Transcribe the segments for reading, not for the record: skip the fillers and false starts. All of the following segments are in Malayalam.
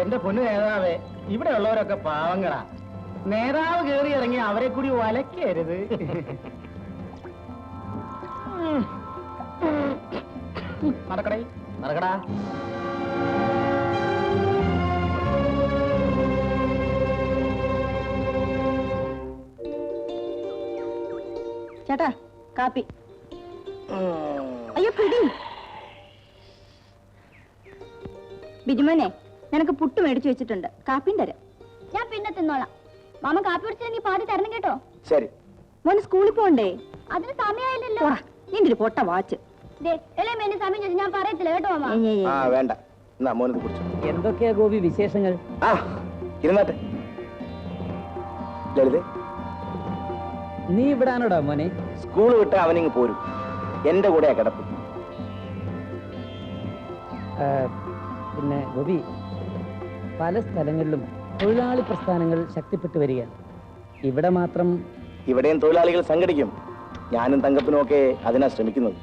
എന്റെ പൊന്നു നേതാവേ, ഇവിടെ ഉള്ളവരൊക്കെ പാവങ്ങളാ. നേതാവ് കയറി ഇറങ്ങി അവരെ കൂടി വലക്കരുത്. നടക്കടേ, നടക്കടാ. ചേട്ടാ കാപ്പി. അയ്യോ പിടി. ബിജുമോനെ, നിനക്ക് പുട്ട് മേടിച്ചു വെച്ചിട്ടുണ്ട്, കാപ്പിയും തരാം. ഞാൻ പിന്നെ തിന്നോളാം. മാമ കാപ്പി പിടിച്ചില്ലെങ്കിൽ പാതി തരണം കേട്ടോ. ശരി. മോന് സ്കൂളിൽ പോണ്ടേ? അതിന് സമയമായില്ലല്ലോ. നിന്റെ ഒരു പൊട്ട വാച്ച്. സമയം ചോദിച്ചു ഞാൻ പറയത്തില്ല കേട്ടോ മാമ. വേണ്ട, മോനത് കുടിച്ചു. എന്തൊക്കെയാ ഗോപി വിശേഷങ്ങൾ? ഇരുന്നാട്ടെ. ലളിതേ, നീ ഇവിടാണോടാ മോനെ? സ്കൂൾ വിട്ട് അവനിങ് പോരും. എന്റെ കൂടെയാ കിടപ്പ്. പിന്നെ ഗോപി, പല സ്ഥലങ്ങളിലും തൊഴിലാളി പ്രസ്ഥാനങ്ങൾ ശക്തിപ്പെട്ടു വരികയാണ്. ഇവിടെ മാത്രം? ഇവിടെയും തൊഴിലാളികൾ സംഘടിക്കും. ഞാനും തങ്കപ്പനും ഒക്കെ അതിനാ ശ്രമിക്കുന്നത്.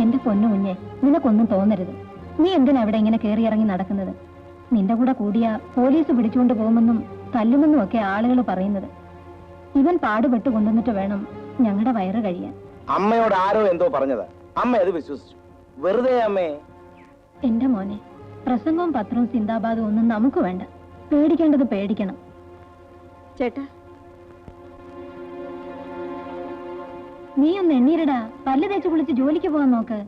എന്റെ പൊന്നു കുഞ്ഞെ, നിനക്കൊന്നും തോന്നരുത്. നീ എന്തിനാ അവിടെ ഇങ്ങനെ കയറി ഇറങ്ങി നടക്കുന്നത്? നിന്റെ കൂടെ കൂടിയ പോലീസ് പിടിച്ചുകൊണ്ട് പോകുമെന്നും തല്ലുമെന്നും ഒക്കെ ആളുകൾ പറയുന്നത്. ഇവൻ പാടുപെട്ട് കൊണ്ടുവന്നിട്ട് വേണം ഞങ്ങളുടെ വയറ് കഴിയാൻ. അമ്മയോട് ആരോ എന്തോ പറഞ്ഞതാ, അമ്മ അത് വിശ്വസിച്ചു. വെറുതെ അമ്മേ. എന്റെ മോനെ, പ്രസംഗവും പത്രവും സിന്ദാബാദും ഒന്നും നമുക്ക് വേണ്ട. പേടിക്കേണ്ടത് പേടിക്കണം. ചേട്ടാ, നീ ഒന്ന് എണ്ണീരടാ. പല്ല് തേച്ച് കുളിച്ച് ജോലിക്ക് പോകാൻ നോക്ക്.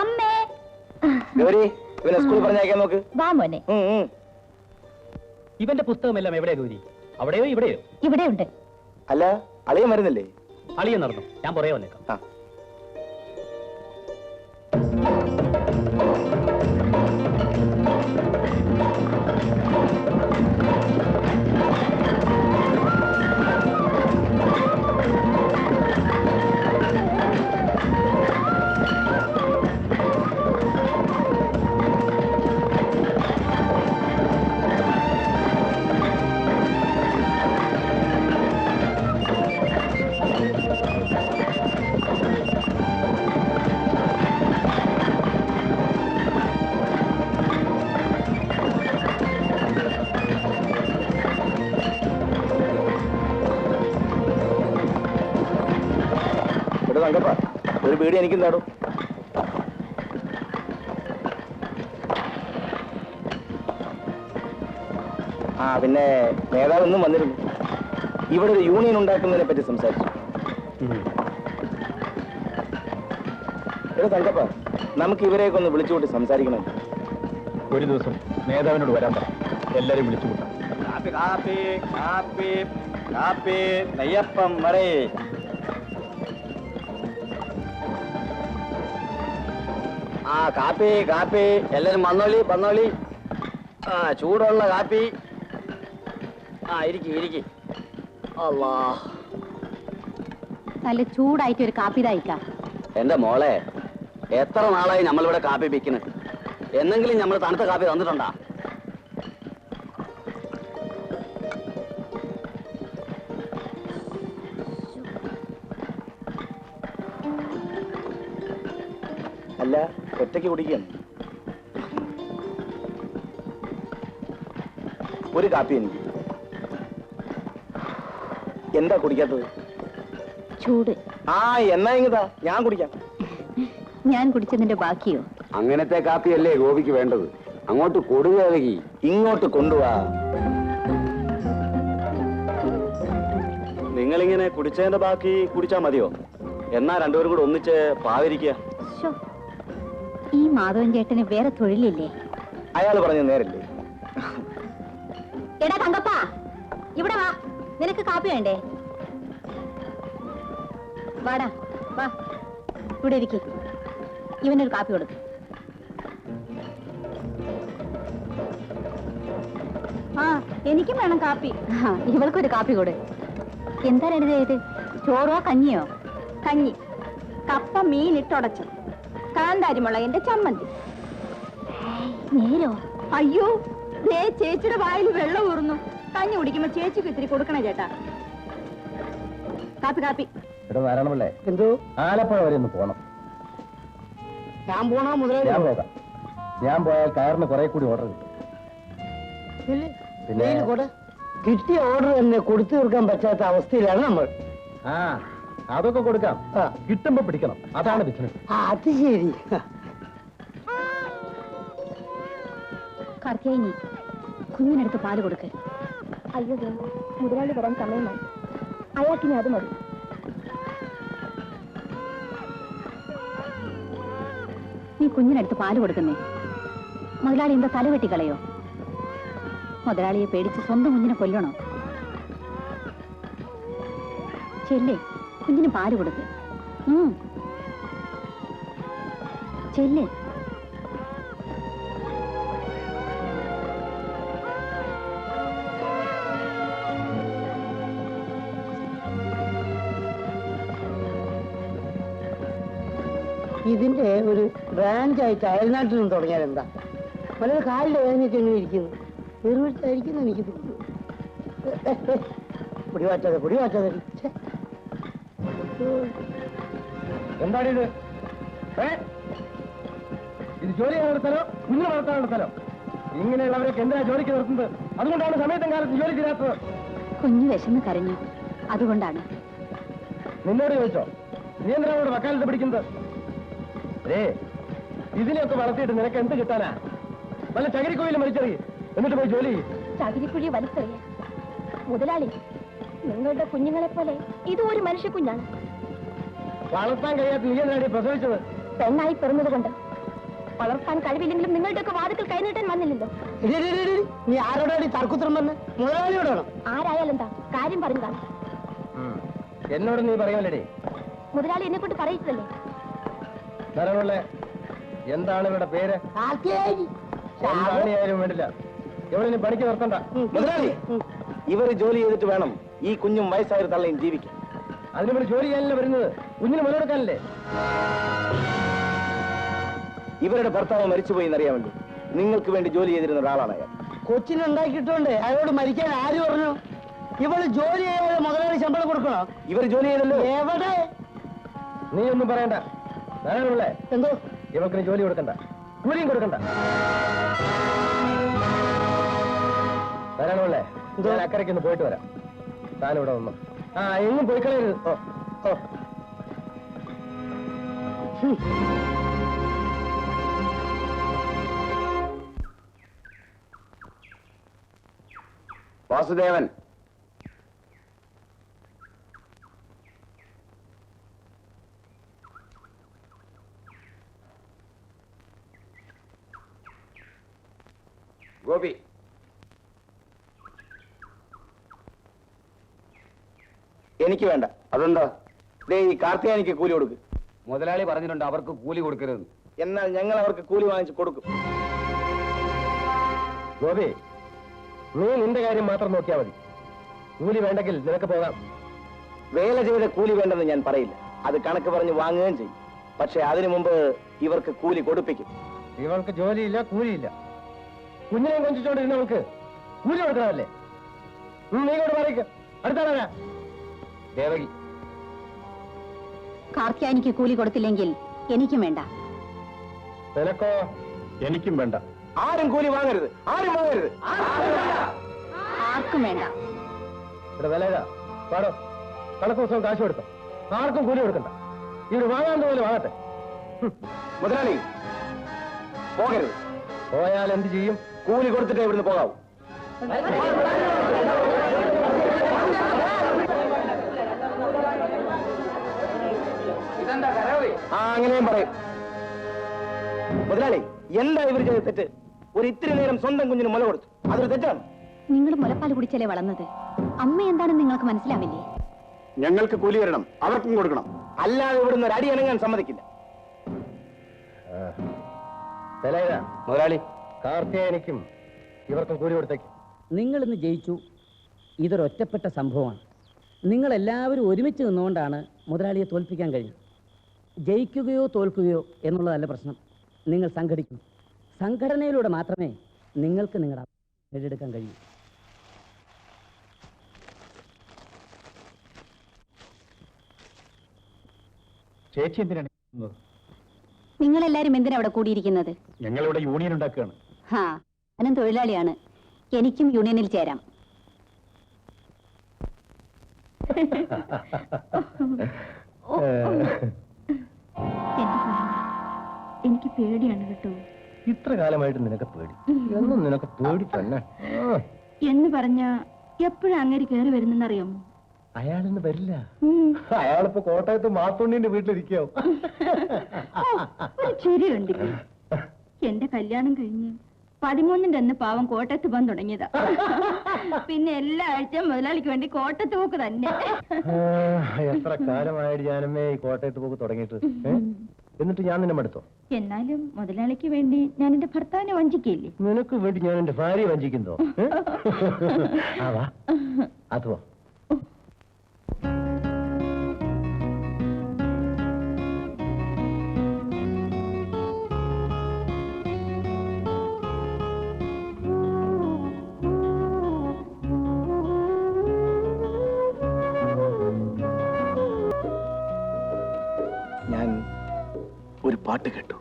അമ്മേ, ഇവനെ സ്കൂളിൽ പറഞ്ഞയക്കാൻ നോക്ക്. വാ മോനെ. ഇവന്റെ പുസ്തകമെല്ലാം എവിടെയാ ഗൗരി? അവിടെയോ ഇവിടെയോ? ഇവിടെയുണ്ട്. അല്ല, അളിയൻ വരുന്നില്ലേ? അളിയൻ നടന്നു, ഞാൻ പുറകെ വന്നേക്കാം. തങ്കപ്പ, ഒരു വീട് എനിക്കും താടും. പിന്നെ നേതാവ് ഒന്നും വന്നിരുന്നു. ഇവിടെ ഒരു യൂണിയൻ ഉണ്ടാക്കുന്നതിനെ പറ്റി സംസാരിച്ചു. തങ്കപ്പ, നമുക്ക് ഇവരെയൊക്കെ ഒന്ന് വിളിച്ചുകൂട്ടി സംസാരിക്കണം. ഒരു ദിവസം നേതാവിനോട് വരാൻ പറ, എല്ലാരും വിളിച്ചുകൂട്ടാം. കാപ്പി കാപ്പി കാപ്പി കാപ്പി നെയ്യപ്പം വരെ. കാപ്പി കാപ്പി എല്ലാരും വന്നോളി വന്നോളി. ചൂടുള്ള കാപ്പി. ഇരിക്കി ഇരിക്കി. അല്ലാ, നല്ല ചൂടായിട്ട് ഒരു കാപ്പി തയ്ക്കാം. എന്റെ മോളെ, എത്ര നാളായി നമ്മളിവിടെ കാപ്പി പിക്കുന്നത്? എന്നെങ്കിലും നമ്മൾ തണുത്ത കാപ്പി തന്നിട്ടുണ്ടാ? അല്ല, ഒറ്റയ്ക്ക് കുടിക്കുകയാണ്. ഒരു കാപ്പി എനിക്ക്. എന്താ കുടിക്കാത്തത്? ചൂട്. എന്നാ ഇങ്ങതാ, ഞാൻ കുടിക്കാം. ഞാൻ കുടിച്ചതിന്റെ ബാക്കിയോ? അങ്ങനത്തെ കാപ്പിയല്ലേ ഗോപിക്ക് വേണ്ടത്. അങ്ങോട്ട് കൊടുകി, ഇങ്ങോട്ട് കൊണ്ടുപോവാ. നിങ്ങളിങ്ങനെ കുടിച്ചതിന്റെ ബാക്കി കുടിച്ചാ മതിയോ? എന്നാ രണ്ടുപേരും കൂടെ ഒന്നിച്ച് പാവിരിക്കുക. ഈ മാധവൻ ചേട്ടന് വേറെ തൊഴിലില്ലേ? അയാൾ പറഞ്ഞ നേരല്ലേ? എടാ തങ്കപ്പ, ഇവിടെ വാ. നിനക്ക് കാപ്പി വേണ്ടേ? വാടാ വാ, ഇവിടെ ഇരിക്കും. ഇവനൊരു കാപ്പി കൊടുക്കും. എനിക്കും വേണം കാപ്പി. ഇവൾക്കൊരു കാപ്പി കൊടു. എന്താ എഴുതിയത്? ചോറോ കഞ്ഞിയോ? കഞ്ഞി, കപ്പ മീനിട്ടുടച്ചു, കാന്താരിമുളകിന്റെ ചമ്മന്തി. നേരോ? അയ്യോ, ചേച്ചിയുടെ വായിൽ വെള്ളം ഊറുന്നു. കഞ്ഞി കുടിക്കുമ്പോ ചേച്ചിക്ക് ഇത്തിരി കൊടുക്കണേ ചേട്ടാ. കാപ്പി കാപ്പി. ഇവിടെ നാരായണപിള്ളേ, എന്തോ ആലപ്പുഴ വരെ ഒന്ന് പോണം. ഞാൻ പോണോ മുതലാളി? ഞാൻ പോകാം. ഞാൻ പോയാൽ കയറിന് കുറെ കൂടി ഓർഡർ കിട്ടും. പിന്നെ കിട്ടിയ ഓർഡർ തന്നെ കൊടുത്തു തീർക്കാൻ പറ്റാത്ത അവസ്ഥയിലാണ് നമ്മൾ. ആ, അതൊക്കെ കൊടുക്കാം. ആ. കിട്ടുമ്പോ പിടിക്കണം, അതാണ് ബിസിനസ്. അത് ശരി. കാർത്തിയായിനി, കുഞ്ഞിനടുത്ത് പാല് കൊടുക്ക്. അയ്യോ, മുതലാളി വരാൻ സമയമായി. അയാൾക്കിനി അത് മതി. നീ കുഞ്ഞിനടുത്ത് പാല് കൊടുക്കുന്നേ. മുതലാളി എന്താ തല വെട്ടിക്കളയോ? മുതലാളിയെ പേടിച്ച് സ്വന്തം കുഞ്ഞിനെ കൊല്ലണോ? ചെല്ലേ, കുഞ്ഞിന് പാല് കൊടുക്ക്. ചെല്ലേ. ഇതിന്റെ ഒരു ബ്രാഞ്ചായിട്ട് അയൽനാട്ടിൽ നിന്ന് തുടങ്ങിയാൽ എന്താ? വളരെ കാലിന്റെ വേദനയൊക്കെ എങ്ങനെ ഇരിക്കുന്നു? നിർവഹിച്ചായിരിക്കുന്നു എനിക്ക് തോന്നുന്നു. പൊടിവാറ്റാതെ എന്താണിത്? ഇത് ജോലി ചെയ്യാനുള്ള സ്ഥലം, കുഞ്ഞിനെ വളർത്താനുള്ള സ്ഥലം. ഇങ്ങനെയുള്ളവരൊക്കെ എന്തിനാ ജോലിക്ക് നിർത്തുന്നത്? അതുകൊണ്ടാണ് സമയത്തും കാലത്ത് ജോലി ചെയ്യാത്തത്. കുഞ്ഞ് വിശന്ന് കരഞ്ഞു, അതുകൊണ്ടാണ്. നിന്നോട് ചോദിച്ചോ? നീ എന്തിനാ അവിടെ വക്കാലത്ത് പിടിക്കുന്നത്? ഇതിനെയൊക്കെ വളർത്തിയിട്ട് നിനക്ക് എന്ത് കിട്ടാനാ? വല്ല ചകിരിക്കുഴിയിൽ മരിച്ചെറിയ, എന്നിട്ട് പോയി ജോലി ചെയ്യും. ചകിരിക്കുഴി വലിച്ചെറിയ മുതലാളി, നിങ്ങളുടെ കുഞ്ഞുങ്ങളെ പോലെ ഇതും ഒരു മനുഷ്യ കുഞ്ഞാണ്. വളർത്താൻ കഴിയാത്ത നീ എന്തിനാണ് പ്രസവിച്ചത്? പെണ്ണായി പിറന്നതുകൊണ്ട് വളർത്താൻ കഴിവില്ലെങ്കിലും നിങ്ങളുടെയൊക്കെ വാതിക്കൽ കൈനീട്ടാൻ വന്നില്ലല്ലോ. നീ ആരോടാണ് തർക്കുത്തരം പറഞ്ഞ്? മുതലാളിയോടാണോ? ആരായാലെന്താ, കാര്യം പറഞ്ഞതാണ്. എന്നോട് നീ പറയാമല്ലേ? മുതലാളി എന്നെ കൊണ്ട് പറയിച്ചതല്ലേ. ധാരാളമുള്ളേ, എന്താണ് ഇവരുടെ പേര്? എന്താണെയാലും വേണ്ടില്ല, എവിടെ പണിക്ക് നിർത്തണ്ട. മുതലാളി, ഇവര് ജോലി ചെയ്തിട്ട് വേണം ഈ കുഞ്ഞും വയസ്സായ തള്ളയും ജീവിക്കാൻ. അതിനിവർ ജോലി ചെയ്യാനല്ലേ വരുന്നത്, കുഞ്ഞിന് മുതലെടുക്കാനല്ലേ? ഇവരുടെ ഭർത്താവ് മരിച്ചുപോയി എന്നറിയാൻ വേണ്ടി നിങ്ങൾക്ക് വേണ്ടി ജോലി ചെയ്തിരുന്ന ഒരാളാണ് അയാൾ. കൊച്ചിനുണ്ടാക്കിയിട്ടുണ്ട്, അയാളോട് മരിക്കാൻ ആര് പറഞ്ഞു? ഇവള് ജോലി ചെയ്യാതെ മുതലാളി ശമ്പളം കൊടുക്കണോ? ഇവർ ജോലി ചെയ്തല്ലോ. എവിടെ? നീ ഒന്നും പറയണ്ട. ധാരാളമുള്ളേ, എന്തോ ഇവർക്ക് ജോലി കൊടുക്കണ്ട, കൂലിയും കൊടുക്കണ്ട. ധാരാളമുള്ളേ, ഞാൻ അക്കരയ്ക്കൊന്ന് പോയിട്ട് വരാം. താനിവിടെ വന്നു. ആ, എങ്ങും പോയി കളയരുത്. വാസുദേവൻ, ഗോപി, എനിക്ക് വേണ്ട. അതെന്താ? ഈ കാർത്തിയാനിക്ക് കൂലി കൊടുക്ക്. മുതലാളി പറഞ്ഞിട്ടുണ്ട് അവർക്ക് കൂലി കൊടുക്കരുത്. എന്നാൽ ഞങ്ങൾ അവർക്ക് കൂലി വാങ്ങിച്ച് കൊടുക്കും. ഗോപി, നീ നിന്റെ കാര്യം മാത്രം നോക്കിയാൽ മതി. കൂലി വേണ്ടെങ്കിൽ നിനക്ക് പോകാം. വേല ചെയ്ത കൂലി വേണ്ടെന്ന് ഞാൻ പറയില്ല, അത് കണക്ക് പറഞ്ഞ് വാങ്ങുകയും ചെയ്യും. പക്ഷെ അതിനു മുമ്പ് ഇവർക്ക് കൂലി കൊടുപ്പിക്കും. ഇവൾക്ക് ജോലിയില്ല, കൂലിയില്ല. കുഞ്ഞിനെ കൊഞ്ചിച്ചോണ്ടിരുന്നവൾക്ക് കൂലി കൊടുക്കണമല്ലേ? നീ കൊണ്ട് പറയിക്ക. അടുത്താണാ ദേവകി, കാർത്തിയാനിക്ക് കൂലി കൊടുത്തില്ലെങ്കിൽ എനിക്കും വേണ്ട. നിനക്കോ? എനിക്കും വേണ്ട. ആരും കൂലി വാങ്ങരുത്, ആരും വാങ്ങരുത്. ആർക്കും വേണ്ട. ഇവിടെ വില ഏതാ? പാടോ, കണക്ക് ദിവസവും കാശ് കൊടുത്തോ. ആർക്കും കൂലി കൊടുക്കണ്ട. ഇവര് വാങ്ങാൻ പോലെ വാങ്ങട്ടെ. മുതലാളി, പോകരുത്. പോയാൽ എന്ത് ചെയ്യും? കൂലി കൊടുത്തിട്ടേ ഇവിടുന്ന് പോകാവൂ. ആ, അങ്ങനെയും പറയും. മുതലാളി, എന്താ ഇവർ ചെയ്ത തെറ്റ്? ഒരു ഇത്തിരി നേരം സ്വന്തം കുഞ്ഞിന് മുല കൊടുത്തു, അതൊരു തെറ്റാണ്. നിങ്ങൾ മുലപ്പാൽ കുടിച്ചല്ലേ വളർന്നത്. അമ്മ എന്താണെന്ന് നിങ്ങൾക്ക് മനസ്സിലാവില്ലേ? ഞങ്ങൾക്ക് കൂലി വരണം, അവർക്കും കൊടുക്കണം. അല്ലാതെ ഇവിടുന്ന് ഒരു അടി അനങ്ങാൻ സമ്മതിക്കില്ല. വില ഏതാ? മുതലാളി, കാർത്തിയാനിക്കും ഇവർക്കും കൂലി കൊടുത്തേക്കും. നിങ്ങൾ ഇന്ന് ജയിച്ചു. ഇതൊരൊറ്റപ്പെട്ട സംഭവമാണ്. നിങ്ങളെല്ലാവരും ഒരുമിച്ച് നിന്നുകൊണ്ടാണ് മുതലാളിയെ തോൽപ്പിക്കാൻ കഴിഞ്ഞത്. ജയിക്കുകയോ തോൽക്കുകയോ എന്നുള്ളതല്ല പ്രശ്നം. നിങ്ങൾ സംഘടിക്കണം. സംഘടനയിലൂടെ മാത്രമേ നിങ്ങൾക്ക് നിങ്ങളുടെ നേടിയെടുക്കാൻ കഴിയൂ. ചേച്ചി എന്തിനാണ് നിങ്ങളെല്ലാരും എന്തിനാ അവിടെ കൂടിയിരിക്കുന്നത്? ഞങ്ങളിവിടെ യൂണിയൻ ഉണ്ടാക്കുകയാണ്. ഹാ, ഞാനും തൊഴിലാളിയാണ്. എനിക്കും യൂണിയനിൽ ചേരാം. എനിക്ക് പേടിയാണ് കേട്ടോ. ഇത്ര കാലമായിട്ട് നിനക്ക് പേടി, എന്നും നിനക്ക് പേടി തന്നെ. എന്ന് പറഞ്ഞ എപ്പോഴും അങ്ങേര് കയറി വരുന്നെന്നറിയാമോ? അയാളിന്ന് വരില്ല. അയാളിപ്പോ കോട്ടയത്ത് മാത്തുണ്ണിന്റെ വീട്ടിലിരിക്കാവും. ശരിയുണ്ട്. എന്റെ കല്യാണം കഴിഞ്ഞ് 13-ന്റെ അന്ന് പാവം കോട്ടയത്ത് പോകാൻ തുടങ്ങിയതാ. പിന്നെ എല്ലാ ആഴ്ചയും മുതലാളിക്ക് വേണ്ടി കോട്ടയത്ത് പോക്ക് തന്നെ. എത്ര കാലമായിട്ട് ഞാനമ്മേ ഈ കോട്ടയത്ത് പോക്ക് തുടങ്ങിയിട്ട്. എന്നിട്ട് ഞാൻ നിന്നെ മടുത്തോ? എന്നാലും മുതലാളിക്ക് വേണ്ടി ഞാൻ എന്റെ ഭർത്താവിനെ വഞ്ചിക്കയില്ലേ? നിനക്ക് വേണ്ടി ഞാൻ എന്റെ ഭാര്യ വഞ്ചിക്കുന്നോ? വാ, അത് വാ. ഞാൻ ഒരു പാട്ട് കേട്ടു.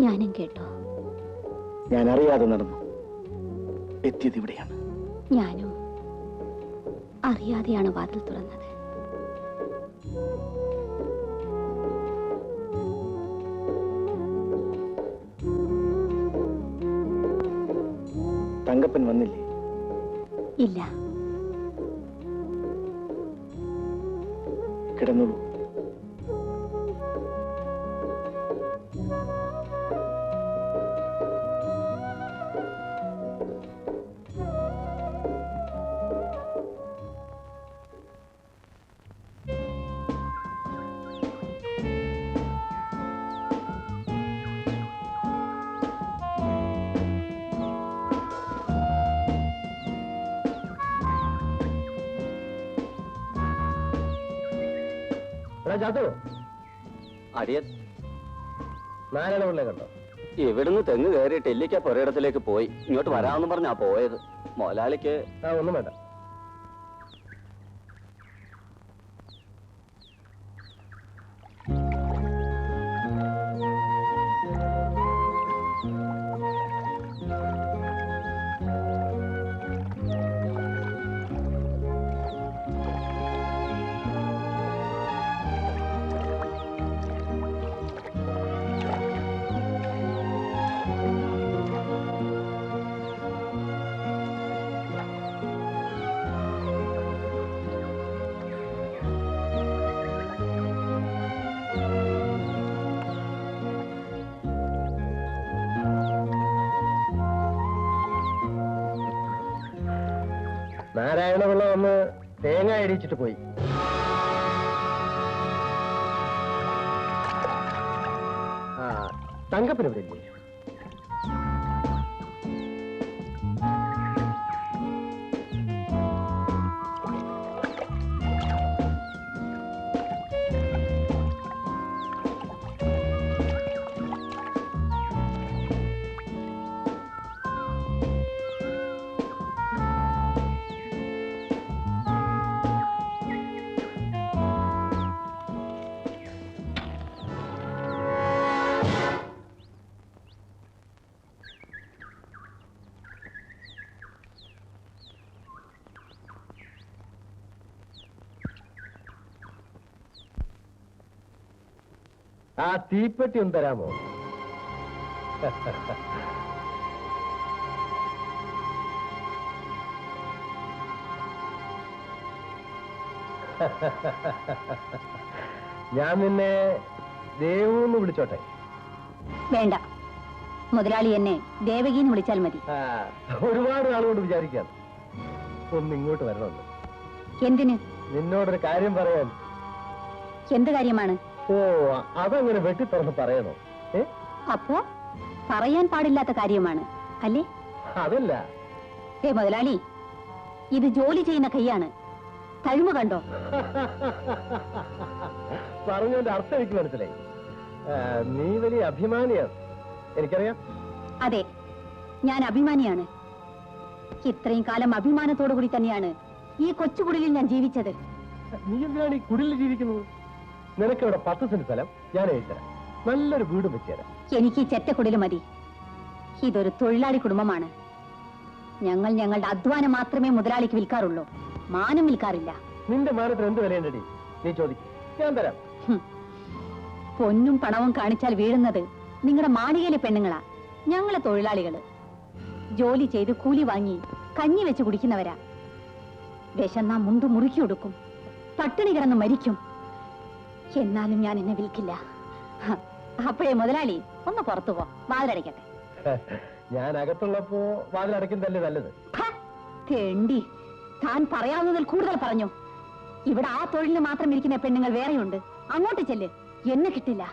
ഞാനും കേട്ടോ. ഞാൻ അറിയാതെ നടന്നു എത്തിയത് ഇവിടെയാണ്. ഞാനും അറിയാതെയാണ് വാതിൽ തുറന്നത്. തങ്കപ്പൻ വന്നില്ലേ? ഇല്ല. കിടന്നുള്ളൂ. അടിയൻ നാരായണപിള്ളേ കണ്ടോ? ഇവിടുന്ന് തെങ്ങ് കയറി ടെല്ലിക്ക പുരയിടത്തിലേക്ക് പോയി. ഇങ്ങോട്ട് വരാമെന്ന് പറഞ്ഞാ പോയത്. മുതലാളിക്ക് ഒന്നും വേണ്ട. നാരായണപിള്ള വന്ന് തേങ്ങ ഇടിച്ചിട്ട് പോയി. തങ്കപ്പൻ ഇവിടെ ഇല്ലേ? ആ തീപ്പെട്ടി ഒന്ന് തരാമോ? ഞാൻ നിന്നെ ദേവൂന്ന് വിളിച്ചോട്ടെ? വേണ്ട, മുതലാളി എന്നെ ദേവകീന്ന് വിളിച്ചാൽ മതി. ഒരുപാട് നാളുകൊണ്ട് വിചാരിക്കാം ഒന്ന് ഇങ്ങോട്ട് വരണമെന്ന്. എന്തിന്? നിന്നോടൊരു കാര്യം പറയാൻ. എന്ത് കാര്യമാണ്? ഓ, അതങ്ങനെ വെട്ടി തുറന്ന് പറയണോ? അപ്പോ പറയാൻ പാടില്ലാത്ത കാര്യമാണ് അല്ലേ? അതല്ല മുതലാളി, ഇത് ജോലി ചെയ്യുന്ന കൈയാണ്. തഴുമ കണ്ടോ? പറഞ്ഞതിന്റെ അർത്ഥം എനിക്ക് മനസ്സിലായി. നീ വലിയ അഭിമാനിയാണ്, എനിക്കറിയാം. അതെ, ഞാൻ അഭിമാനിയാണ്. ഇത്രയും കാലം അഭിമാനത്തോടു കൂടി തന്നെയാണ് ഈ കൊച്ചുകുടിലിൽ ഞാൻ ജീവിച്ചത്. നീ എന്തിനാണ് ഈ കുടിലിൽ ജീവിക്കുന്നത്? നിനക്കിവിടെ 10 സെന്റ് സ്ഥലം ഞാൻ എഴുതരാം, നല്ലൊരു വീട് വെച്ചുതരാം. എനിക്ക് ഈ ചെറ്റക്കുടില് മതി. ഇതൊരു തൊഴിലാളി കുടുംബമാണ്. ഞങ്ങൾ ഞങ്ങളുടെ അധ്വാനം മാത്രമേ മുതലാളിക്ക് വിൽക്കാറുള്ളൂ, മാനം വിൽക്കാറില്ല. നിന്റെ മാനത്തിന് എന്ത് വിലയുണ്ടടി? നീ ചോദിക്കും, ഞാൻ തരാം. പൊന്നും പണവും കാണിച്ചാൽ വീഴുന്നത് നിങ്ങളുടെ മാളികയിലെ പെണ്ണുങ്ങളാ. ഞങ്ങളെ തൊഴിലാളികള് ജോലി ചെയ്ത് കൂലി വാങ്ങി കഞ്ഞി വെച്ച് കുടിക്കുന്നവരാ. വിശന്നാ മുണ്ടു മുറുക്കി കൊടുക്കും, പട്ടിണി കിടന്ന് മരിക്കും. എന്നാലും ഞാൻ എന്നെ വിൽക്കില്ല. അപ്പോഴേ മുതലാളി ഒന്ന് പുറത്തു പോ, വാതിലടയ്ക്കട്ടെ. ഞാൻ അകത്തുള്ളപ്പോ വാതിലടയ്ക്കുന്നതല്ലേ നല്ലത്. തേണ്ടി, താൻ പറയാവുന്നതിൽ കൂടുതൽ പറഞ്ഞു. ഇവിടെ ആ തൊഴിലിന് മാത്രം ഇരിക്കുന്ന പെണ്ണുങ്ങൾ വേറെയുണ്ട്. അങ്ങോട്ട് ചെല്ല്, എന്നെ കിട്ടില്ല.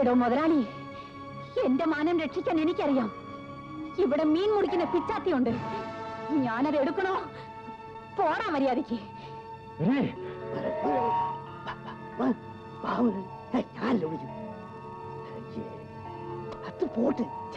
എടോ മുതലാളി, എന്റെ മാനം രക്ഷിക്കാൻ എനിക്കറിയാം. ഇവിടെ മീൻ മുറിക്കുന്ന പിച്ചാത്തിയുണ്ട്, ഞാനത് എടുക്കണോ? പോടാ മര്യാദയ്ക്ക്. ഞാൻ വിളിക്കും. അത് പോട്ട്